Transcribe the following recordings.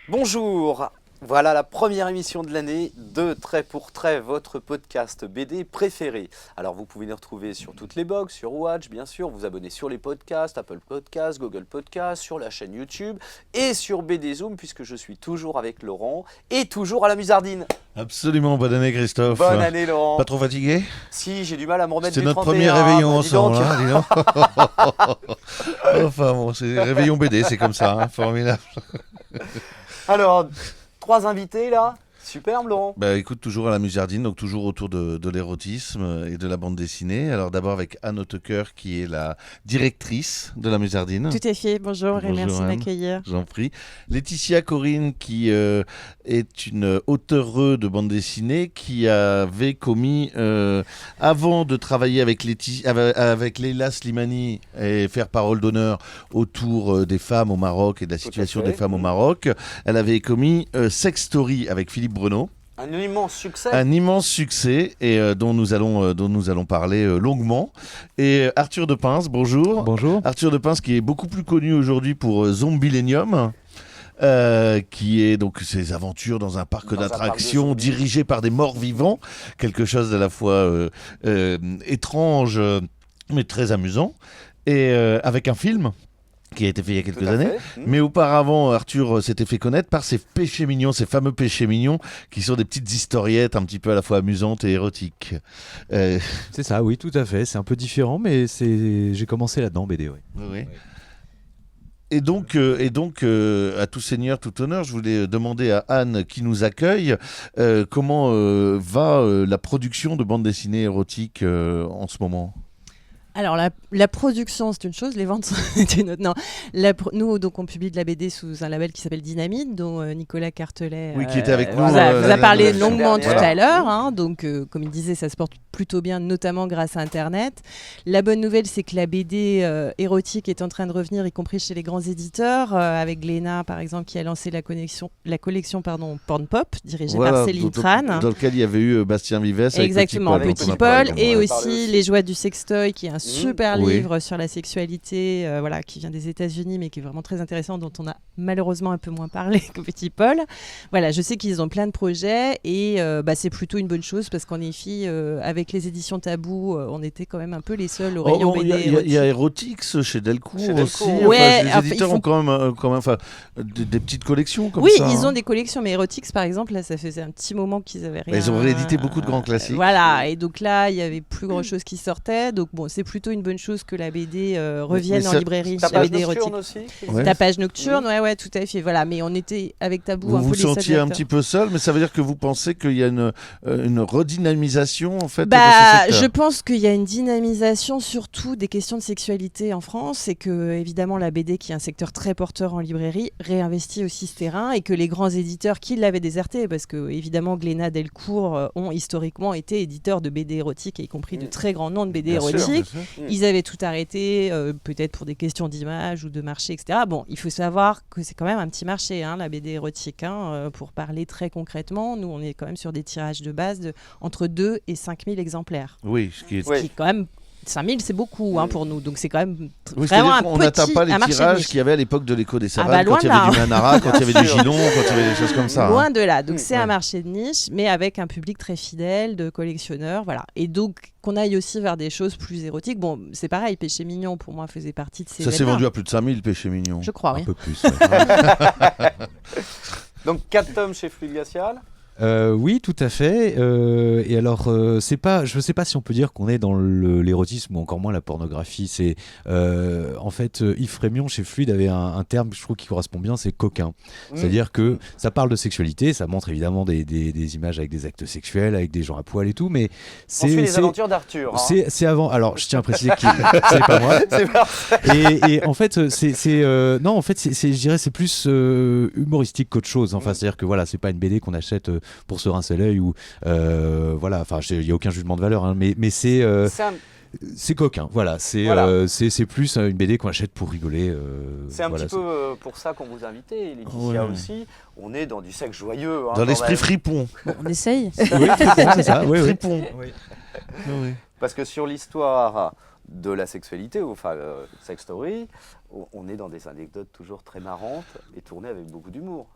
Bonjour, voilà la première émission de l'année de Trait pour Trait, votre podcast BD préféré. Alors vous pouvez nous retrouver sur toutes les box, sur Watch bien sûr, vous abonner sur les podcasts, Apple Podcasts, Google Podcasts, sur la chaîne YouTube et sur BD Zoom puisque je suis toujours avec Laurent et toujours à la Musardine. Absolument, bonne année Christophe. Bonne année Laurent. Pas trop fatigué ? Si, j'ai du mal à me remettre C'est du notre 31. premier réveillon Dis ensemble, donc. dis donc. Enfin bon, c'est réveillon BD, c'est comme ça, hein, formidable. Alors, 3 invités là, superbe Laurent. Bah écoute, toujours à la Musardine, donc toujours autour de l'érotisme et de la bande dessinée. Alors d'abord avec Anne Hautecoeur qui est la directrice de la Musardine. Tout à fait, bonjour et merci de Anne. m'accueillir. J'en prie. Laetitia Corinne qui est une auteure de bande dessinée qui avait commis, avant de travailler avec Leila Slimani et faire parole d'honneur autour des femmes au Maroc et de la situation des femmes au Maroc, elle avait commis Sex Story avec Philippe Breneau. Un immense succès. Un immense succès et dont nous allons parler longuement. Et Arthur de Pince, bonjour. Bonjour. Arthur de Pince qui est beaucoup plus connu aujourd'hui pour Zombilenium. Qui est donc ses aventures dans un parc d'attractions dirigé par des morts vivants, quelque chose d'à la fois étrange mais très amusant, et avec un film qui a été fait il y a quelques années. Mais auparavant, Arthur s'était fait connaître par ses péchés mignons, ces fameux péchés mignons, qui sont des petites historiettes un petit peu à la fois amusantes et érotiques. C'est ça, oui, tout à fait. C'est un peu différent, mais j'ai commencé là-dedans, BD, oui. Oui. Et donc, à tout seigneur, tout honneur, je voulais demander à Anne qui nous accueille comment va la production de bande dessinée érotique en ce moment. Alors la production c'est une chose, les ventes c'est une autre. Non, nous donc on publie de la BD sous un label qui s'appelle Dynamite, dont Nicolas Cartelet qui était avec nous, vous a parlé longuement tout voilà. à l'heure. Hein, donc comme il disait, ça se porte plutôt bien, notamment grâce à Internet. La bonne nouvelle, c'est que la BD érotique est en train de revenir, y compris chez les grands éditeurs, avec Glénat par exemple, qui a lancé la collection Porn Pop, dirigée par Céline Tran. Dans lequel il y avait eu Bastien Vives. Exactement, avec Petit Paul, et aussi aussi Les Joies du Sextoy, qui est un super Oui. livre sur la sexualité, qui vient des États-Unis, mais qui est vraiment très intéressant, dont on a malheureusement un peu moins parlé que Petit Paul. Voilà, je sais qu'ils ont plein de projets, et c'est plutôt une bonne chose, parce qu'en effet, avec les éditions Tabou, on était quand même un peu les seuls au rayon BD. Il y a Erotix chez Delcourt aussi. Ouais, les éditeurs ont quand même des petites collections comme oui, ça. ils ont des collections, mais Erotix, par exemple, là, ça faisait un petit moment qu'ils avaient rien. Ils ont réédité beaucoup de grands classiques. Voilà, et donc là, il y avait plus grand chose qui sortait. Donc bon, c'est plutôt une bonne chose que la BD revienne en librairie. Ta La page BD érotique. nocturne aussi. Ouais. Ta page nocturne, ouais, tout à fait. Voilà, mais on était avec Tabou Vous un peu vous les seuls sentiez un acteurs. petit peu seul, mais ça veut dire que vous pensez qu'il y a une redynamisation en fait de ce secteur. Je pense qu'il y a une dynamisation surtout des questions de sexualité en France, et que évidemment la BD, qui est un secteur très porteur en librairie, réinvestit aussi ce terrain, et que les grands éditeurs qui l'avaient déserté, parce que évidemment Glénat, Delcourt ont historiquement été éditeurs de BD érotiques, et y compris de très grands noms de BD Bien sûr, érotiques. bien sûr. Ils avaient tout arrêté, peut-être pour des questions d'image ou de marché, etc. Bon, il faut savoir que c'est quand même un petit marché, hein, la BD érotique. Pour parler très concrètement, nous, on est quand même sur des tirages de base de entre 2 et 5 000 exemplaires. Oui, ce qui est... Ce qui est quand même... 5 000, c'est beaucoup pour nous. Donc, c'est quand même Oui, vraiment c'est-à-dire qu'on n'atteint pas les tirages qu'il y avait à l'époque de l'écho des savanes, loin quand il y de avait là. du Manara, quand il y avait du Gilon, quand il y avait des choses comme ça. Loin de là. Donc, c'est un marché de niche, mais avec un public très fidèle de collectionneurs. Voilà. Et donc, qu'on aille aussi vers des choses plus érotiques. Bon, c'est pareil, Péché Mignon, pour moi, faisait partie de ces Ça s'est vendu à plus de 5 000, Péché Mignon. Je crois, oui. Un peu plus, ouais. Donc 4 tomes chez Fluide Glacial. Oui, tout à fait. Et alors, c'est pas, je ne sais pas si on peut dire qu'on est dans l'érotisme ou encore moins la pornographie. C'est en fait Yves Frémion chez Fluide avait un terme que je trouve qui correspond bien, c'est coquin. C'est-à-dire que ça parle de sexualité, ça montre évidemment des images avec des actes sexuels, avec des gens à poil et tout, mais On suit les aventures d'Arthur. C'est avant. Alors, je tiens à préciser que c'est pas moi. C'est parfait. Et en fait, non, en fait, je dirais, c'est plus humoristique qu'autre chose. Enfin, c'est-à-dire que voilà, c'est pas une BD qu'on achète pour se rincer l'œil ou voilà. Enfin, il y a aucun jugement de valeur, hein, mais c'est C'est coquin, voilà. C'est plus une BD qu'on achète pour rigoler. C'est un voilà, petit peu pour ça qu'on vous a invité, Laetitia aussi. On est dans du sexe joyeux. Hein, Dans l'esprit même. fripon. Bon, on essaye. Oui, c'est ça. Oui, oui. Fripon. Oui. Oui. Parce que sur l'histoire de la sexualité, enfin sex story, on est dans des anecdotes toujours très marrantes et tournées avec beaucoup d'humour.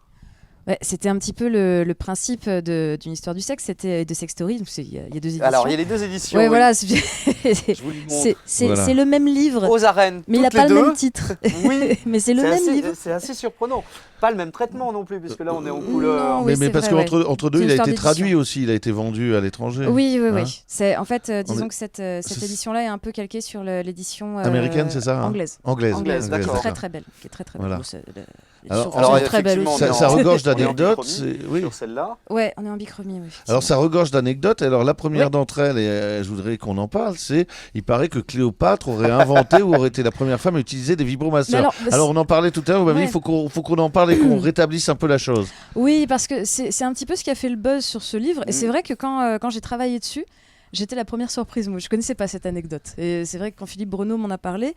Ouais, c'était un petit peu le principe d'une histoire du sexe, c'était de Sex Story. Il y a 2 éditions. Alors il y a les 2 éditions. Ouais, oui. voilà. Je vous les montre. C'est le même livre, Aux arènes, mais il n'a toutes pas les le deux. même titre. Oui. Mais c'est le même livre. C'est assez surprenant. Pas le même traitement non plus, puisque là on est en couleur. Non, oui, mais c'est parce vrai, qu'entre deux, C'est une il a histoire été d'édition. traduit aussi, il a été vendu à l'étranger. Oui, oui, Hein oui. C'est en fait, disons est- que cette édition-là est un peu calquée sur l'édition Américaine, c'est ça, hein anglaise. Anglaise, d'accord. Qui est très d'accord. très belle, qui est très très Voilà. belle. Bon, Alors, c'est très belle effectivement, aussi. on est Ça en- regorge on est en d'anecdotes. bichromie Oui. sur celle-là. Ouais, on est en bichromie. Oui, effectivement. Alors ça regorge d'anecdotes. Alors la première Oui. d'entre elles, et je voudrais qu'on en parle, c'est il paraît que Cléopâtre aurait inventé ou aurait été la première femme à utiliser des Mais vibromasseurs. Alors on en parlait tout à l'heure, vous m'avez dit Ouais. faut qu'on en parle et qu'on rétablisse un peu la chose. Oui, parce que c'est un petit peu ce qui a fait le buzz sur ce livre. Et c'est vrai que quand j'ai travaillé dessus, j'étais la première surprise. Moi, je connaissais pas cette anecdote. Et c'est vrai que quand Philippe Breneau m'en a parlé,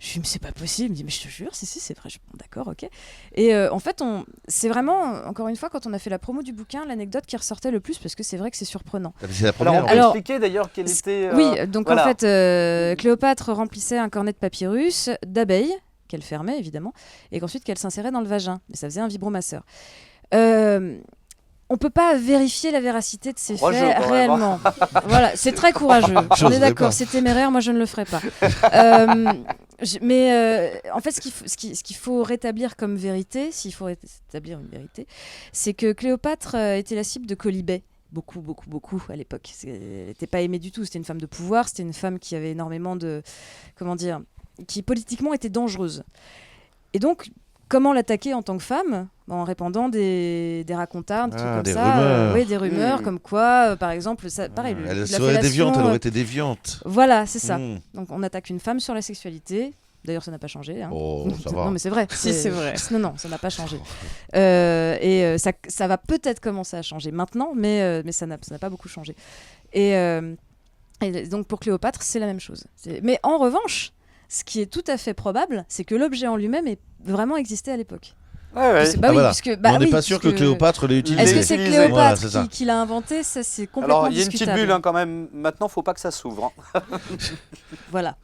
je me suis dit, mais c'est pas possible. Il me dit, mais je te jure, si, c'est vrai. Je dis, bon, d'accord, ok. Et en fait, c'est vraiment, encore une fois, quand on a fait la promo du bouquin, l'anecdote qui ressortait le plus, parce que c'est vrai que c'est surprenant. C'est la Alors première. on peut Alors, expliquer d'ailleurs quelle était. Oui, donc voilà. en fait, Cléopâtre remplissait un cornet de papyrus d'abeilles, qu'elle fermait évidemment, et qu'ensuite qu'elle s'insérait dans le vagin. Et ça faisait un vibromasseur. On peut pas vérifier la véracité de ces Courageux, faits quand même, réellement. Voilà, c'est très courageux. On J'oserais est d'accord, pas. c'est téméraire, moi je ne le ferai pas. En fait, ce qu'il faut rétablir comme vérité, s'il faut rétablir une vérité, c'est que Cléopâtre était la cible de quolibets. Beaucoup à l'époque. Elle n'était pas aimée du tout. C'était une femme de pouvoir, c'était une femme qui avait énormément de... Comment dire, qui politiquement était dangereuse. Et donc, comment l'attaquer en tant que femme ? En répandant des racontars, des trucs comme des ça. rumeurs. Oui, des rumeurs, comme quoi, par exemple, ça, pareil, Elle la serait déviante, fellation, elle aurait été déviante. Voilà, c'est ça. Mmh. Donc, on attaque une femme sur la sexualité. D'ailleurs, ça n'a pas changé. Hein. Oh, ça va. Non, mais c'est vrai. Si, c'est vrai. Non, ça n'a pas changé. Ça va peut-être commencer à changer maintenant, mais ça n'a pas beaucoup changé. Et donc, pour Cléopâtre, c'est la même chose. Mais en revanche, ce qui est tout à fait probable, c'est que l'objet en lui-même ait vraiment existé à l'époque. Ouais. Bah oui, voilà. puisque, Mais on n'est pas sûr que Cléopâtre l'ait utilisé. Est-ce que c'est utilisé. Voilà, Cléopâtre c'est ça. qui l'a inventé ? Ça, c'est complètement Alors il y a une petite discutable. bulle hein, quand même. Maintenant, faut pas que ça s'ouvre. Hein. Voilà.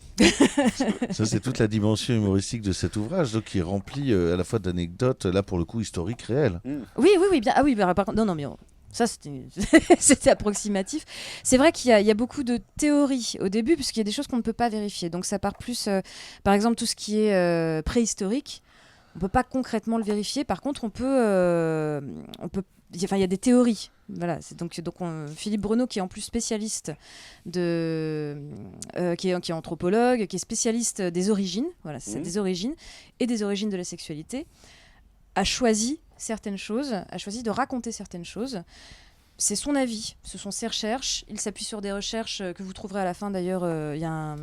Ça, c'est toute la dimension humoristique de cet ouvrage, donc qui est rempli à la fois d'anecdotes, là pour le coup historiques réelles. Oui, bien. Ah oui, par contre, non, mais ça, c'était approximatif. C'est vrai qu'il y a beaucoup de théories au début, puisqu'il y a des choses qu'on ne peut pas vérifier. Donc, ça part plus, par exemple, tout ce qui est préhistorique. On ne peut pas concrètement le vérifier. Par contre, il y a des théories. Voilà, Philippe Breneau, qui est en plus spécialiste qui est anthropologue, qui est spécialiste des origines, voilà, c'est ça, des origines et des origines de la sexualité, a choisi certaines choses, a choisi de raconter certaines choses. C'est son avis, ce sont ses recherches. Il s'appuie sur des recherches que vous trouverez à la fin. D'ailleurs, il y a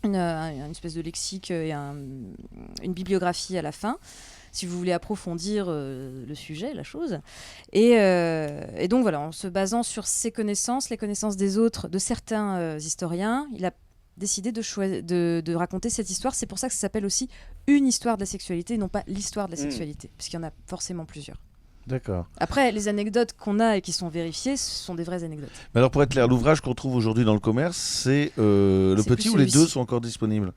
une espèce de lexique et une bibliographie à la fin, si vous voulez approfondir le sujet, la chose. Et donc voilà, en se basant sur ses connaissances, les connaissances des autres, de certains historiens, il a décidé de raconter cette histoire. C'est pour ça que ça s'appelle aussi une histoire de la sexualité, et non pas l'histoire de la sexualité, puisqu'il y en a forcément plusieurs. D'accord. Après, les anecdotes qu'on a et qui sont vérifiées, ce sont des vraies anecdotes. Mais alors pour être clair, l'ouvrage qu'on trouve aujourd'hui dans le commerce, c'est le C'est petit plus ou les celui-ci. deux sont encore disponibles?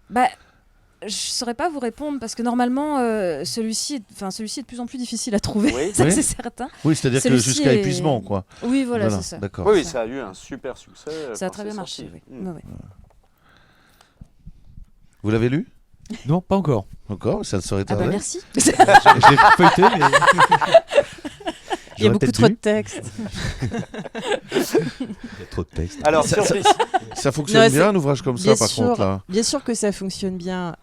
Je ne saurais pas vous répondre parce que normalement, celui-ci est de plus en plus difficile à trouver, Oui. ça Oui. c'est certain. Oui, c'est-à-dire que Celui-ci jusqu'à est- épuisement, quoi. Oui, voilà, c'est ça. D'accord. Oui, ça. ça a eu un super succès. Ça a quand très bien c'est marché. sorti. Oui. Ouais. Vous l'avez lu? Non, pas encore. Encore? Ça ne serait Ah bah tardé. merci. Je l'ai feuilleté, mais. Il y a J'aurais beaucoup peut-être trop de dû. textes. Il y a trop de textes. Alors, Ça- surprise. Ça fonctionne Non, bien un ouvrage comme ça, Bien par sûr, contre, là. bien sûr que ça fonctionne bien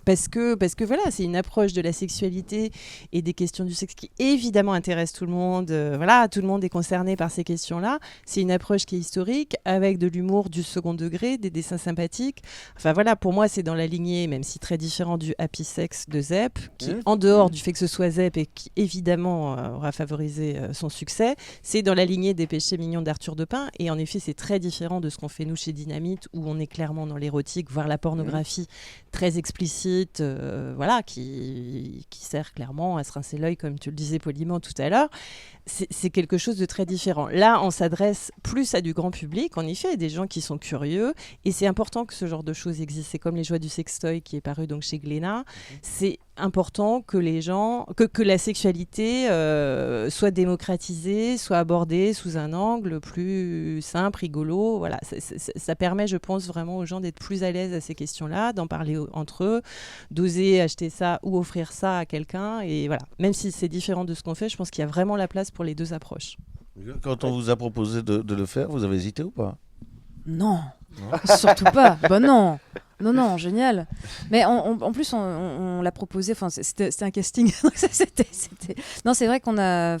parce que voilà, c'est une approche de la sexualité et des questions du sexe qui évidemment intéresse tout le monde. Voilà, tout le monde est concerné par ces questions-là. C'est une approche qui est historique avec de l'humour du second degré, des dessins sympathiques. Enfin voilà, pour moi, c'est dans la lignée, même si très différent du Happy Sex de Zep, qui en dehors du fait que ce soit Zep et qui évidemment aura favorisé son succès, c'est dans la lignée des péchés mignons d'Arthur de Pin. Et en effet, c'est très différent de ce qu'on fait nous nous chez Dynamite, où on est clairement dans l'érotique, voire la pornographie très explicite, voilà, qui sert clairement à se rincer l'œil, comme tu le disais poliment tout à l'heure. C'est quelque chose de très différent. Là, on s'adresse plus à du grand public, en effet, des gens qui sont curieux, et c'est important que ce genre de choses existent. C'est comme Les Joies du sextoy qui est paru donc chez Glénat. C'est important que les gens, que la sexualité soit démocratisée, soit abordée sous un angle plus simple, rigolo. Voilà, ça permet, je pense, vraiment aux gens d'être plus à l'aise à ces questions-là, d'en parler entre eux, d'oser acheter ça ou offrir ça à quelqu'un. Et voilà, même si c'est différent de ce qu'on fait, je pense qu'il y a vraiment la place pour les deux approches. Quand on vous a proposé de le faire, vous avez hésité ou pas? Non, surtout pas. Bah non. Non, génial. Mais en plus, on l'a proposé. Enfin, c'était un casting. Non, c'est vrai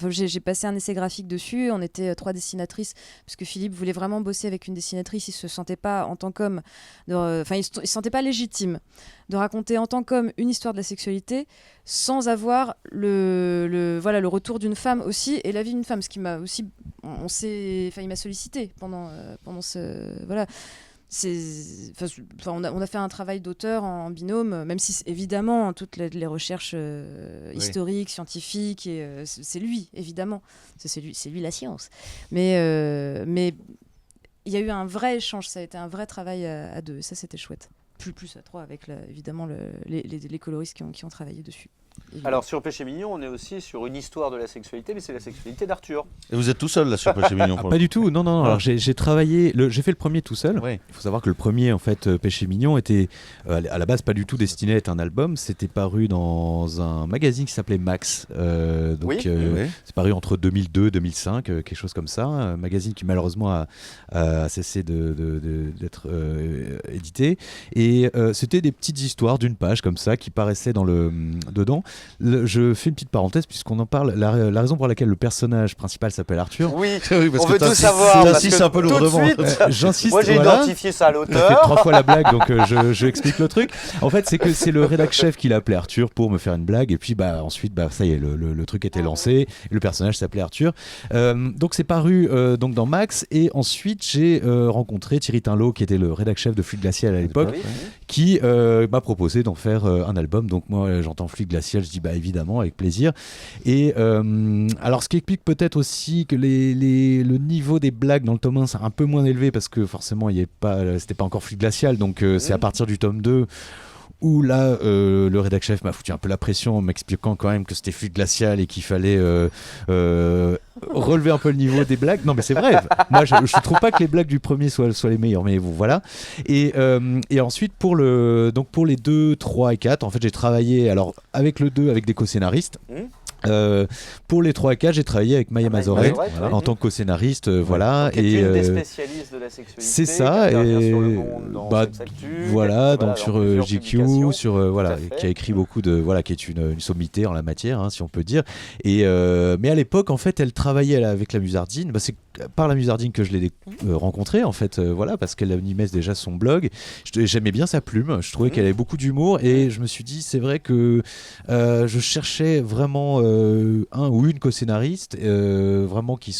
j'ai passé un essai graphique dessus. On était 3 dessinatrices parce que Philippe voulait vraiment bosser avec une dessinatrice. Il se sentait pas en tant qu'homme. Enfin, il se sentait pas légitime de raconter en tant qu'homme une histoire de la sexualité sans avoir le retour d'une femme aussi et la vie d'une femme. Ce qui m'a aussi, il m'a sollicité pendant ce voilà. On a fait un travail d'auteur en binôme, même si évidemment toutes les recherches historiques, scientifiques, et c'est lui évidemment, c'est lui la science. Mais il y a eu un vrai échange, ça a été un vrai travail à deux, et ça c'était chouette. Plus à 3 avec évidemment les coloristes qui ont travaillé dessus. Évidemment. Alors sur Péché Mignon, on est aussi sur une histoire de la sexualité, mais c'est la sexualité d'Arthur. Et vous êtes tout seul là sur Péché Mignon? Pas du tout, non. Alors j'ai travaillé, j'ai fait le premier tout seul. Ouais. Il faut savoir que le premier, en fait, Péché Mignon, était à la base pas du tout destiné à être un album. C'était paru dans un magazine qui s'appelait Max. C'est paru entre 2002 et 2005, quelque chose comme ça. Un magazine qui malheureusement a cessé d'être édité. Et c'était des petites histoires d'une page comme ça qui paraissaient dedans. Je fais une petite parenthèse puisqu'on en parle. La raison pour laquelle le personnage principal s'appelle Arthur. Oui, Oui, parce on que veut tout savoir. t'insistes un peu tout de lourdement. suite, J'insiste. moi j'ai identifié ça à On a fait l'auteur. 3 fois la blague, donc je explique le truc. En fait, c'est que c'est le rédac chef qui l'a appelé Arthur pour me faire une blague, et puis ensuite, ça y est, le truc était lancé, et le personnage s'appelait Arthur. Donc c'est paru donc dans Max, et ensuite j'ai rencontré Thierry Tinlot, qui était le rédac chef de Fluide Glacial à l'époque, qui m'a proposé d'en faire un album. Donc moi, j'entends Fluide Glacial, je dis évidemment, avec plaisir. Et alors, ce qui explique peut-être aussi que le niveau des blagues dans le tome 1 c'est un peu moins élevé parce que forcément c'était pas encore Fluide Glacial, donc c'est à partir du tome 2 où là le rédac chef m'a foutu un peu la pression en m'expliquant quand même que c'était Fluide Glacial et qu'il fallait relever un peu le niveau des blagues. Non mais c'est vrai, moi je trouve pas que les blagues du premier soient les meilleures, mais bon, voilà. Et ensuite pour les 2, 3 et 4, en fait j'ai travaillé alors avec le 2 avec des co-scénaristes. Pour les 3 et 4, j'ai travaillé avec Maya Mazoret en tant que co-scénariste, voilà. Qui est une des spécialistes de la sexualité. C'est ça, et sur le monde, dans Sexactu, voilà, donc sur GQ, qui a écrit beaucoup qui est une sommité en la matière, hein, si on peut dire. Et mais à l'époque, en fait, elle travaillait avec la Musardine. C'est par la Musardine que je l'ai rencontrée, en fait, parce qu'elle animait déjà son blog. J'aimais bien sa plume, je trouvais qu'elle avait beaucoup d'humour, et je me suis dit, c'est vrai que je cherchais vraiment un ou une co-scénariste vraiment qui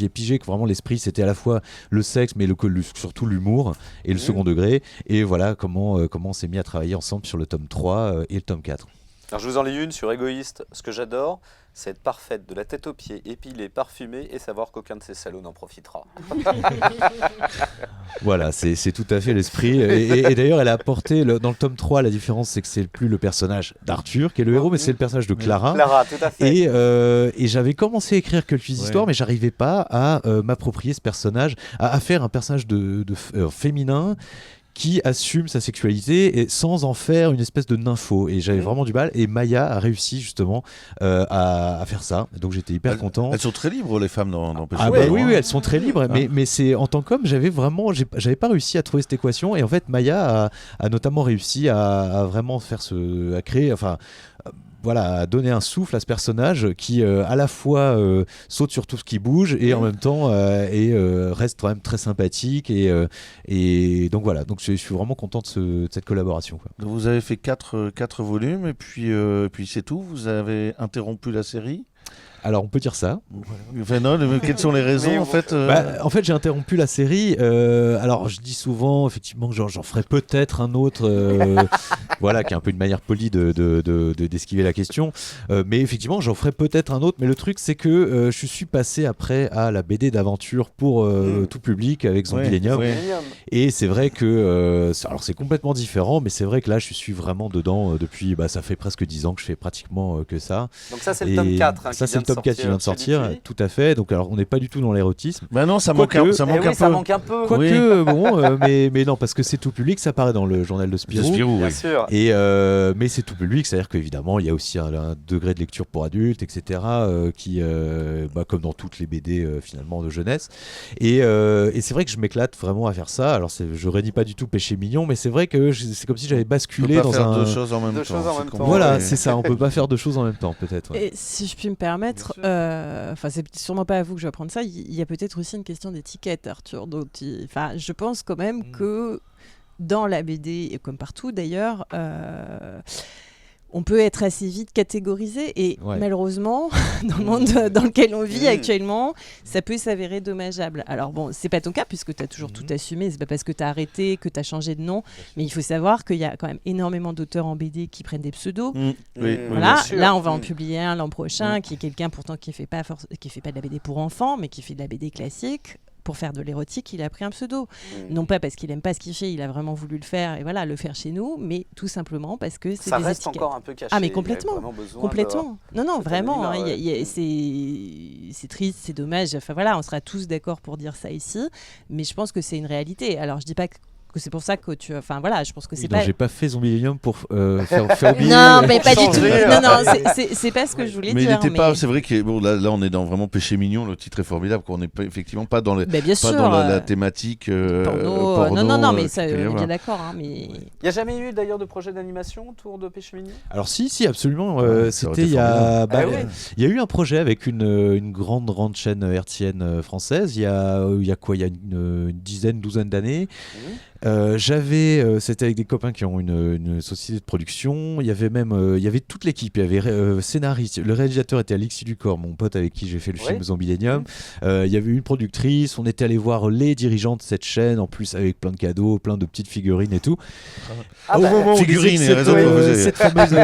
ait pigé que vraiment l'esprit c'était à la fois le sexe mais surtout l'humour et le second degré, et voilà comment on s'est mis à travailler ensemble sur le tome 3 et le tome 4. Alors je vous en lis une sur Égoïste. Ce que j'adore, c'est être parfaite de la tête aux pieds, épilée, parfumée, et savoir qu'aucun de ces salauds n'en profitera. Voilà, c'est tout à fait l'esprit. Et d'ailleurs, elle a apporté, dans le tome 3, la différence, c'est que c'est plus le personnage d'Arthur qui est le héros, mais c'est le personnage de Clara. Clara, tout à fait. Et j'avais commencé à écrire quelques histoires, mais j'arrivais pas à m'approprier ce personnage, à faire un personnage de féminin qui assume sa sexualité et sans en faire une espèce de nympho, et j'avais vraiment du mal, et Maya a réussi justement à faire ça, donc j'étais hyper content. Elles sont très libres, les femmes dans Péché Mignon. Oui, elles sont très libres, mais c'est en tant qu'homme, j'avais pas réussi à trouver cette équation, et en fait Maya a notamment réussi à vraiment créer, à donner un souffle à ce personnage qui à la fois saute sur tout ce qui bouge et en même temps reste quand même très sympathique, et donc voilà, donc je suis vraiment content de cette collaboration, quoi. Vous avez fait 4 volumes et puis c'est tout, vous avez interrompu la série? Alors on peut dire ça. Enfin, non, quelles sont les raisons en fait En fait, j'ai interrompu la série. Alors, je dis souvent, effectivement, que j'en ferai peut-être un autre, voilà, qui est un peu une manière polie d'esquiver la question. Mais effectivement, j'en ferai peut-être un autre. Mais le truc, c'est que je suis passé après à la BD d'aventure pour tout public avec Zombilenium. Et c'est vrai que, alors c'est complètement différent, mais c'est vrai que là, je suis vraiment dedans depuis. Ça fait presque 10 ans que je fais pratiquement que ça. Donc ça, c'est le tome 4. Ça, c'est le tome 4 qui vient de sortir, tout à fait. Donc, alors, on n'est pas du tout dans l'érotisme. Bah non, ça manque un peu. Ça manque un peu. Quoique, bon, mais non, parce que c'est tout public, ça paraît dans le journal de Spirou. Bien sûr. Et, mais c'est tout public, c'est-à-dire qu'évidemment, il y a aussi un degré de lecture pour adultes, etc., qui, comme dans toutes les BD finalement de jeunesse. Et c'est vrai que je m'éclate vraiment à faire ça. Alors, je rédis pas du tout Péché Mignon, mais c'est vrai que c'est comme si j'avais basculé dans faire deux choses en même temps. Voilà, c'est ça, on peut pas faire deux choses en même temps, peut-être. Et si je puis me permettre, c'est sûrement pas à vous que je vais apprendre ça, il y a peut-être aussi une question d'étiquette, Arthur. Donc, je pense quand même que dans la BD, et comme partout d'ailleurs, on peut être assez vite catégorisé et malheureusement, dans le monde dans lequel on vit actuellement, ça peut s'avérer dommageable. Alors bon, c'est pas ton cas puisque tu as toujours tout assumé, c'est pas parce que tu as arrêté que tu as changé de nom, mais il faut savoir qu'il y a quand même énormément d'auteurs en BD qui prennent des pseudos. Voilà, là on va en publier un l'an prochain qui est quelqu'un pourtant qui fait pas de la BD pour enfants, mais qui fait de la BD classique. Pour faire de l'érotique, il a pris un pseudo. Non pas parce qu'il aime pas ce qu'il fait, il a vraiment voulu le faire et voilà, le faire chez nous, mais tout simplement parce que c'est ça des reste étiquettes. encore un peu caché. Ah mais complètement, complètement. Non, vraiment, c'est triste, c'est dommage. Enfin voilà, on sera tous d'accord pour dire ça ici, mais je pense que c'est une réalité. Alors je dis pas que c'est pour ça que tu... Enfin voilà, je pense que c'est pas... J'ai pas fait Zombilenium pour faire oublier... Non, mais pas du tout. Non, c'est pas ce que je voulais dire. Mais il était pas... C'est vrai que bon, là, on est dans vraiment Péché Mignon, le titre est formidable, qu'on n'est effectivement pas dans, la thématique porno. Non, mais ça, on est bien d'accord. Mais... Il n'y a jamais eu d'ailleurs de projet d'animation autour de Péché Mignon ? Alors si, absolument. C'était il y a... Il y a eu un projet avec une grande chaîne hertzienne française, il y a une douzaine d'années. C'était avec des copains qui ont une société de production. Il y avait toute l'équipe. Il y avait scénariste. Le réalisateur était Alexis Ducor, mon pote avec qui j'ai fait le film Zombilenium. Il y avait une productrice. On était allé voir les dirigeants de cette chaîne, en plus avec plein de cadeaux, plein de petites figurines et tout. Au moment où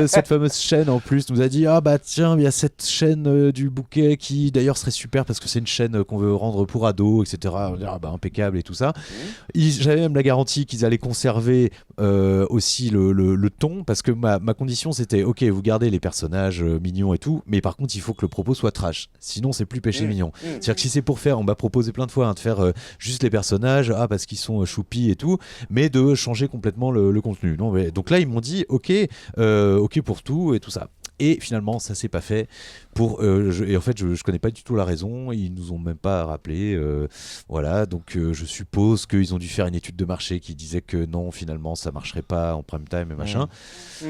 cette fameuse chaîne en plus nous a dit tiens, il y a cette chaîne du bouquet qui d'ailleurs serait super parce que c'est une chaîne qu'on veut rendre pour ados, etc. On dit, impeccable et tout ça. J'avais même la garantie qu'ils allaient conserver aussi le ton parce que ma condition c'était ok, vous gardez les personnages mignons et tout, mais par contre il faut que le propos soit trash, sinon c'est plus Péché Mignon. C'est-à-dire que si c'est pour faire, on m'a proposé plein de fois de faire juste les personnages parce qu'ils sont choupis et tout, mais de changer complètement le contenu. Non, mais, donc là ils m'ont dit ok pour tout et tout ça. Et finalement, ça s'est pas fait. Et en fait, je connais pas du tout la raison. Ils nous ont même pas rappelé. Voilà, donc je suppose qu'ils ont dû faire une étude de marché qui disait que non, finalement, ça marcherait pas en prime time et machin.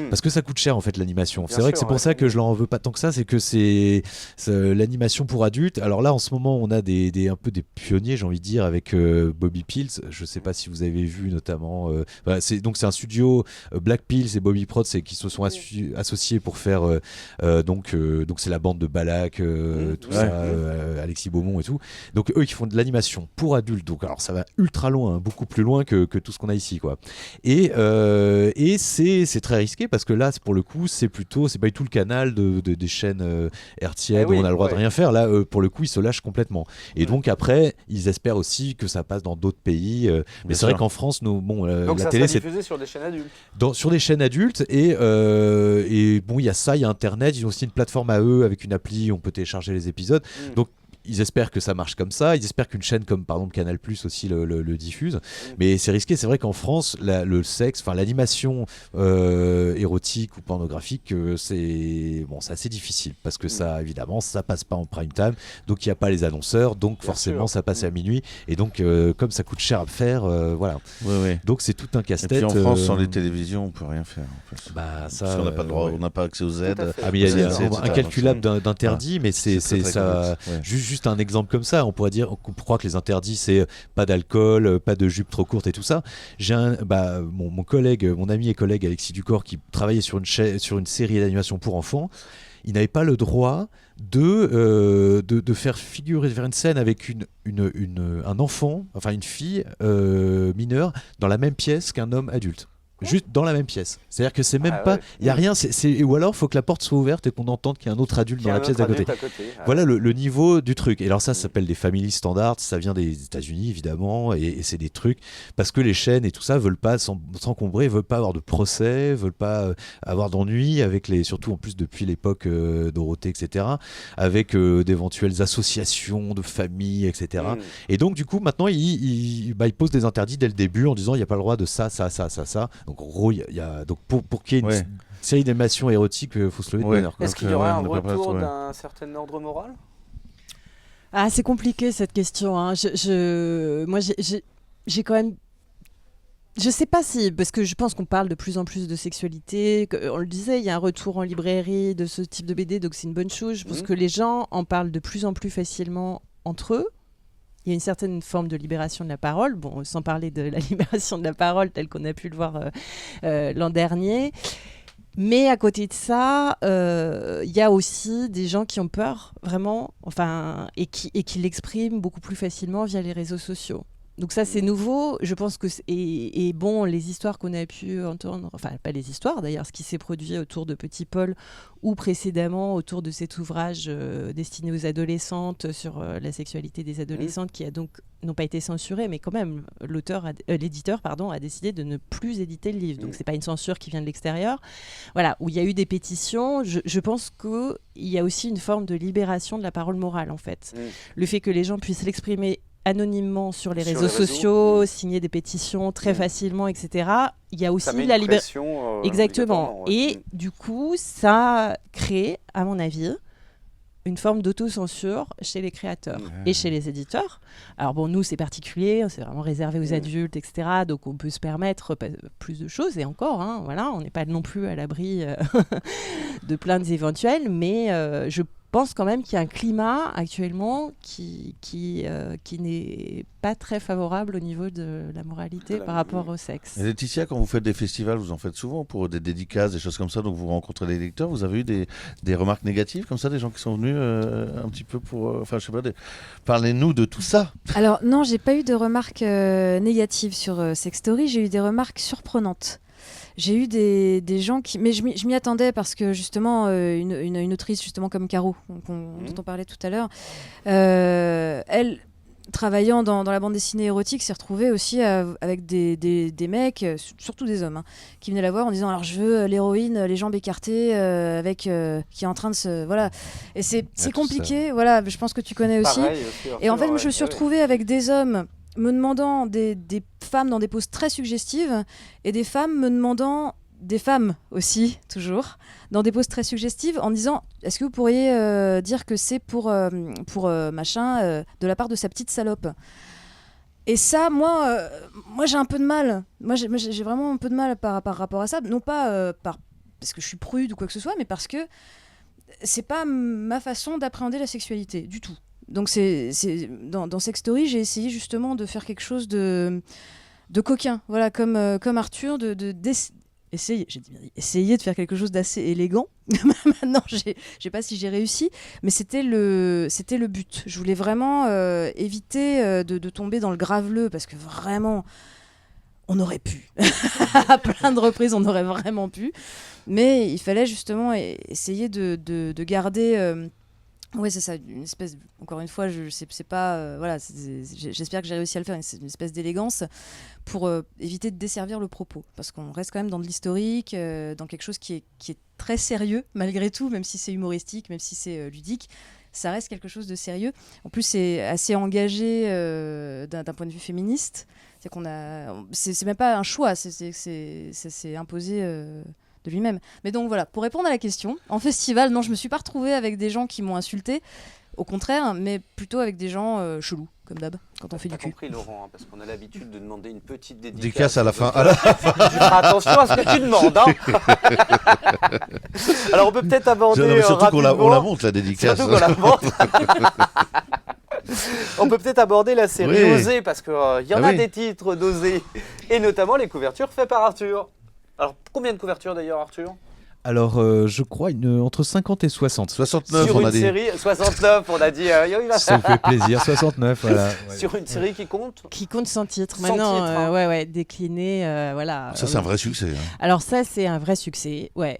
Parce que ça coûte cher en fait l'animation. C'est vrai que c'est pour ça que je leur en veux pas tant que ça. C'est que c'est l'animation pour adultes. Alors là, en ce moment, on a un peu des pionniers, j'ai envie de dire, avec Bobby Pills. Je sais pas si vous avez vu notamment. C'est un studio Black Pills et Bobby Prod qui se sont associés pour faire. Donc c'est la bande de Balak, tout ça, Alexis Beaumont et tout. Donc eux qui font de l'animation pour adultes. Donc alors ça va ultra loin, beaucoup plus loin que tout ce qu'on a ici, quoi. Et c'est très risqué parce que là, pour le coup, c'est pas du tout le canal des chaînes hertziennes où on a le droit de rien faire. Là, pour le coup, ils se lâchent complètement. Et donc après, ils espèrent aussi que ça passe dans d'autres pays. Mais c'est vrai qu'en France, donc la ça télé, c'est diffusé sur des chaînes adultes. Sur des chaînes adultes et bon, il y a ça, il y a Internet, ils ont aussi une plateforme à eux avec une appli où on peut télécharger les épisodes. Donc ils espèrent que ça marche comme ça, ils espèrent qu'une chaîne comme par exemple Canal+ aussi le diffuse, mais c'est risqué. C'est vrai qu'en France le sexe, enfin l'animation érotique ou pornographique, c'est assez difficile parce que ça, évidemment, ça passe pas en prime time, donc il n'y a pas les annonceurs, donc forcément ça passe à minuit, et donc comme ça coûte cher à faire, voilà. Donc c'est tout un casse-tête. Et puis en France, sans les télévisions, on peut rien faire en plus. Ça, on n'a pas le droit, on n'a pas accès aux aides. Mais il y a incalculable d'interdits, mais c'est ça. Juste un exemple comme ça, on pourrait croire que les interdits c'est pas d'alcool, pas de jupe trop courte et tout ça. J'ai mon ami et collègue Alexis Ducor qui travaillait sur une série d'animation pour enfants. ils n'avaient pas le droit de faire une scène avec un enfant, enfin une fille mineure, dans la même pièce qu'un homme adulte. Juste dans la même pièce. C'est-à-dire que c'est même pas. Il n'y a rien. Ou alors, il faut que la porte soit ouverte et qu'on entende qu'il y a un autre adulte dans la pièce d'à côté. Voilà le niveau du truc. Et alors, ça s'appelle des family standards. Ça vient des États-Unis, évidemment. Et c'est des trucs. Parce que les chaînes et tout ça veulent pas s'encombrer, veulent pas avoir de procès, veulent pas avoir d'ennuis, surtout en plus depuis l'époque Dorothée, etc. Avec d'éventuelles associations de familles, etc. Et donc, du coup, maintenant, ils posent des interdits dès le début en disant il n'y a pas le droit de ça. Donc en gros, donc pour qu'il y ait une série d'animations érotiques, il faut se lever de bonne heure. Est-ce qu'il y aurait un retour d'un certain ordre moral ? Ah, c'est compliqué cette question. Hein. Moi, j'ai quand même. Je sais pas si, parce que je pense qu'on parle de plus en plus de sexualité. On le disait, il y a un retour en librairie de ce type de BD, donc c'est une bonne chose. Je pense que les gens en parlent de plus en plus facilement entre eux. Il y a une certaine forme de libération de la parole, bon, sans parler de la libération de la parole telle qu'on a pu le voir l'an dernier. Mais à côté de ça, il y a aussi des gens qui ont peur, vraiment, et qui l'expriment beaucoup plus facilement via les réseaux sociaux. Donc ça, c'est nouveau. Je pense que les histoires qu'on a pu entendre, enfin pas les histoires d'ailleurs, ce qui s'est produit autour de Petit Paul ou précédemment autour de cet ouvrage destiné aux adolescentes sur la sexualité des adolescentes, qui a donc n'ont pas été censurés, mais quand même l'éditeur a décidé de ne plus éditer le livre. Donc c'est pas une censure qui vient de l'extérieur. Voilà, où il y a eu des pétitions. Je pense qu'il y a aussi une forme de libération de la parole morale en fait. Le fait que les gens puissent l'exprimer anonymement sur les réseaux sociaux, signer des pétitions très facilement, etc. Il y a aussi la libération. Exactement. Et du coup, ça crée, à mon avis, une forme d'autocensure chez les créateurs et chez les éditeurs. Alors bon, nous, c'est particulier, c'est vraiment réservé aux adultes, etc. Donc on peut se permettre plus de choses, et encore, voilà, on n'est pas non plus à l'abri de plaintes éventuelles, mais je pense quand même qu'il y a un climat actuellement qui n'est pas très favorable au niveau de la moralité par rapport au sexe. Et Laetitia, quand vous faites des festivals, vous en faites souvent pour des dédicaces, des choses comme ça, donc vous rencontrez des lecteurs, vous avez eu des remarques négatives comme ça, des gens qui sont venus un petit peu pour... je sais pas, parlez-nous de tout ça. Alors non, j'ai pas eu de remarques négatives sur Sextory, j'ai eu des remarques surprenantes. J'ai eu des gens qui... Mais je m'y attendais parce que justement, une autrice justement comme Caro, dont on parlait tout à l'heure, elle, travaillant dans la bande dessinée érotique, s'est retrouvée aussi avec des mecs, surtout des hommes, qui venaient la voir en disant « Alors je veux l'héroïne, les jambes écartées, qui est en train de se... » Voilà. Et c'est compliqué, voilà, je pense que tu connais aussi. Pareil, et en fait, moi, je me suis retrouvée avec des hommes me demandant des femmes dans des poses très suggestives et des femmes me demandant des femmes aussi, toujours, dans des poses très suggestives en disant est-ce que vous pourriez dire que c'est pour machin de la part de sa petite salope. Et ça, moi j'ai un peu de mal. Moi, j'ai vraiment un peu de mal par rapport à ça. Non pas parce que je suis prude ou quoi que ce soit, mais parce que c'est pas ma façon d'appréhender la sexualité, du tout. Donc dans Sextory, j'ai essayé justement de faire quelque chose de coquin, voilà, comme Arthur, essayer de faire quelque chose d'assez élégant. Maintenant, je sais pas si j'ai réussi, mais c'était le but. Je voulais vraiment éviter de tomber dans le graveleux, parce que vraiment, on aurait pu. À plein de reprises, on aurait vraiment pu. Mais il fallait justement essayer de garder... Oui, c'est ça, une espèce, encore une fois, je sais pas, voilà, j'espère que j'ai réussi à le faire, une espèce d'élégance pour éviter de desservir le propos, parce qu'on reste quand même dans de l'historique, dans quelque chose qui est très sérieux, malgré tout, même si c'est humoristique, même si c'est ludique, ça reste quelque chose de sérieux. En plus, c'est assez engagé d'un point de vue féministe, c'est même pas un choix, c'est imposé... de lui-même. Mais donc voilà, pour répondre à la question, en festival, non, je me suis pas retrouvée avec des gens qui m'ont insultée, au contraire, mais plutôt avec des gens chelous, comme d'hab, quand on fait du cul. Compris, Laurent, parce qu'on a l'habitude de demander une petite dédicace à la fin. Attention à ce que tu demandes. Alors on peut peut-être aborder surtout rapidement... qu'on la monte, la dédicace. Surtout qu'on la monte. On peut peut-être aborder la série Osée, parce qu'il y en a des titres d'Osée, et notamment les couvertures faites par Arthur. Alors, combien de couvertures d'ailleurs, Arthur ? Alors, je crois entre 50 et 60. 69, Sur on une a dit. série, 69, on a dit. Il va Ça me fait plaisir, 69, voilà. Ouais. Sur une série qui compte. Qui compte 100 titres 100 maintenant, titres, hein. ouais, décliné, voilà. Ça, c'est un vrai succès. Alors ça, c'est un vrai succès, ouais.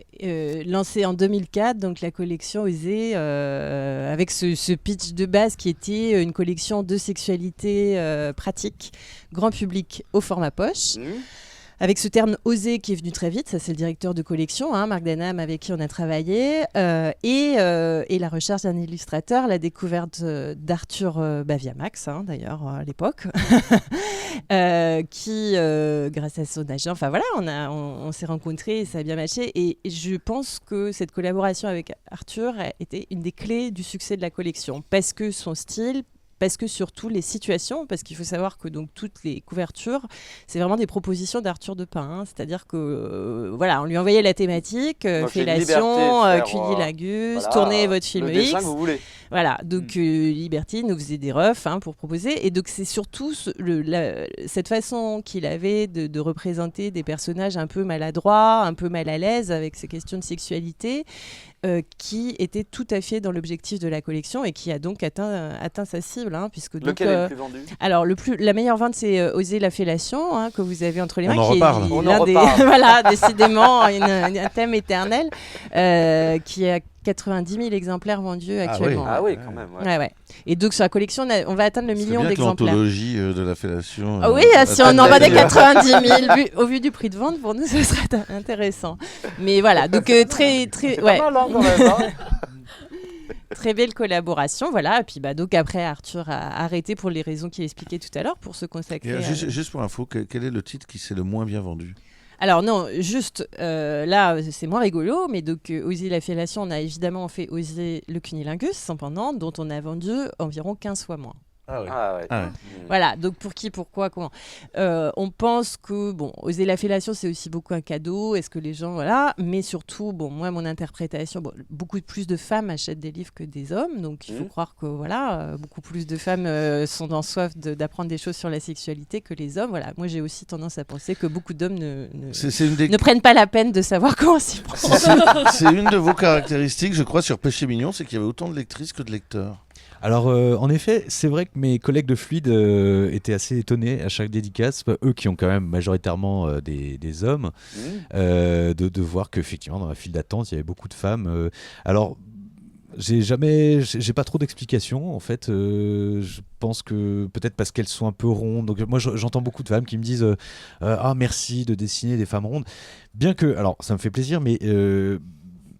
Lancé en 2004, donc la collection Osée, avec ce pitch de base qui était une collection de sexualité pratique, grand public au format poche. Avec ce terme osé qui est venu très vite, ça c'est le directeur de collection, Marc Denham, avec qui on a travaillé, et la recherche d'un illustrateur, la découverte d'Arthur via Max, d'ailleurs à l'époque, qui, grâce à son agent, enfin voilà, on s'est rencontrés et ça a bien matché, et je pense que cette collaboration avec Arthur a été une des clés du succès de la collection, parce que son style, parce que surtout les situations, parce qu'il faut savoir que donc toutes les couvertures, c'est vraiment des propositions d'Arthur Depin, c'est-à-dire que voilà, on lui envoyait la thématique, fellation, cunilingus, voilà, tournez votre film le X, dessin que vous voulez. Voilà, donc Liberty nous faisait des refs pour proposer, et donc c'est surtout cette façon qu'il avait de représenter des personnages un peu maladroits, un peu mal à l'aise avec ces questions de sexualité, qui était tout à fait dans l'objectif de la collection et qui a donc atteint sa cible. Puisque donc, lequel est le plus vendu ? Alors, la meilleure vente, c'est Oser la fellation, que vous avez entre les mains. On en reparle. Voilà, décidément, un thème éternel, qui a 90 000 exemplaires vendus actuellement. Ah oui, quand même. Ouais. Et donc, sur la collection, on va atteindre le million bien d'exemplaires. L'anthologie de la fellation. Oui, si on en vendait 90 000, au vu du prix de vente, pour nous, ce serait intéressant. Mais voilà, donc très... C'est pas mal, quand même. Très belle collaboration, voilà. Et puis donc après, Arthur a arrêté pour les raisons qu'il expliquait tout à l'heure, pour se consacrer. Juste pour info, quel est le titre qui s'est le moins bien vendu ? Alors non, juste là, c'est moins rigolo, mais donc Oser la fellation, on a évidemment fait Oser le cunilingus, sans pendant, dont on a vendu environ 15 fois moins. Ah ouais. Voilà, donc pour qui, pourquoi, comment. On pense que, Oser la fellation, c'est aussi beaucoup un cadeau. Est-ce que les gens, voilà. Mais surtout, moi, mon interprétation, beaucoup plus de femmes achètent des livres que des hommes. Donc il faut croire que, voilà, beaucoup plus de femmes sont en soif d'apprendre des choses sur la sexualité que les hommes. Voilà, moi, j'ai aussi tendance à penser que beaucoup d'hommes ne prennent pas la peine de savoir comment s'y prendre. C'est une de vos caractéristiques, je crois, sur Péché Mignon, c'est qu'il y avait autant de lectrices que de lecteurs. Alors, en effet, c'est vrai que mes collègues de Fluide étaient assez étonnés à chaque dédicace, eux qui ont quand même majoritairement des hommes, de voir qu'effectivement, dans la file d'attente, il y avait beaucoup de femmes. Alors, j'ai pas trop d'explications en fait. Je pense que peut-être parce qu'elles sont un peu rondes. Donc moi j'entends beaucoup de femmes qui me disent merci de dessiner des femmes rondes. Bien que, alors ça me fait plaisir, mais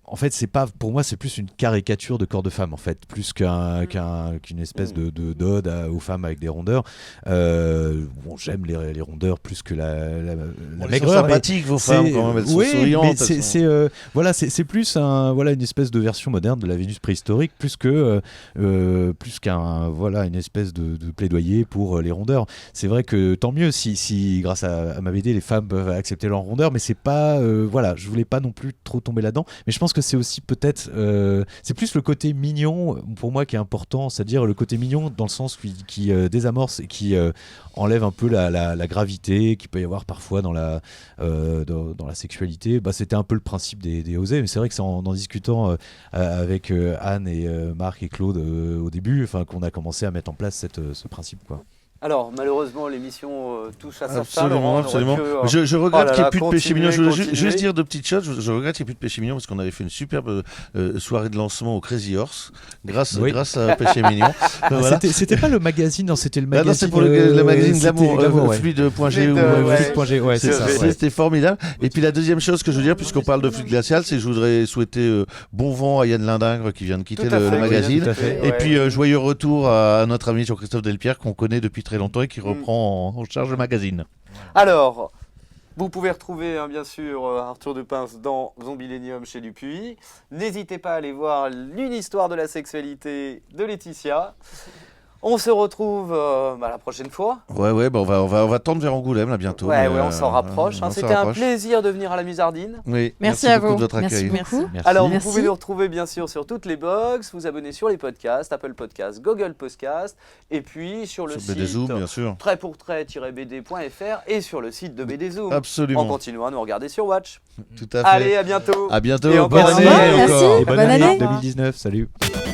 en fait, c'est pas, pour moi, c'est plus une caricature de corps de femme, en fait, plus qu'une espèce d'ode aux femmes avec des rondeurs. J'aime les rondeurs plus que la maigreur. Elles sont sympathiques, vos femmes, quand même. Elles sont souriantes. Mais c'est plus une espèce de version moderne de la Vénus préhistorique, plus qu'une espèce de plaidoyer pour les rondeurs. C'est vrai que tant mieux si grâce à ma BD, les femmes peuvent accepter leur rondeur, mais c'est pas, je voulais pas non plus trop tomber là-dedans. Mais je pense que c'est aussi peut-être c'est plus le côté mignon pour moi qui est important, c'est-à-dire le côté mignon dans le sens qui désamorce et qui enlève un peu la gravité qu'il peut y avoir parfois dans la sexualité. C'était un peu le principe des Osées, mais c'est vrai que c'est en discutant avec Anne et Marc et Claude au début qu'on a commencé à mettre en place ce principe, quoi. Alors, malheureusement, l'émission touche à sa fin. Absolument. Je regrette qu'il n'y ait plus de Péché Mignon. Je voulais juste dire deux petites choses. Je regrette qu'il n'y ait plus de Péché Mignon parce qu'on avait fait une superbe soirée de lancement au Crazy Horse grâce à Péché Mignon. Voilà. C'était pas le magazine, non, c'était le magazine. Non, c'est pour le magazine Glamour, Fluide.g ou Fluide.g, ouais, c'est ça. C'était formidable. Et puis la deuxième chose que je veux dire, puisqu'on parle de Fluide Glacial, c'est que je voudrais souhaiter bon vent à Yann Lindingre qui vient de quitter le magazine. Et puis joyeux retour à notre ami Jean-Christophe Delpierre qu'on connaît depuis très longtemps et qui reprend en charge le magazine. Alors, vous pouvez retrouver bien sûr Arthur Depince dans Zombielénium chez Dupuis. N'hésitez pas à aller voir une histoire de la sexualité de Laetitia. On se retrouve la prochaine fois. Ouais, bah on va tendre vers Angoulême là bientôt. Ouais, mais, on s'en rapproche. on s'en C'était un rapproche. plaisir de venir à la Musardine. Oui, Merci à beaucoup vous. de votre Merci accueil. beaucoup. Merci. Alors, vous Merci. pouvez nous retrouver bien sûr sur toutes les box, vous abonner sur les podcasts, Apple Podcasts, Google Podcasts, et puis sur le Sur site BD Zoom, bien sûr. trait-pour-trait-bd.fr et sur le site de BD Zoom. En Absolument. continuant à nous regarder sur Watch. Tout à fait. Allez, à bientôt. À bientôt. Et encore Bonne une année fois, merci. encore. Et bonne Bonne année année. 2019, salut. Bonne année.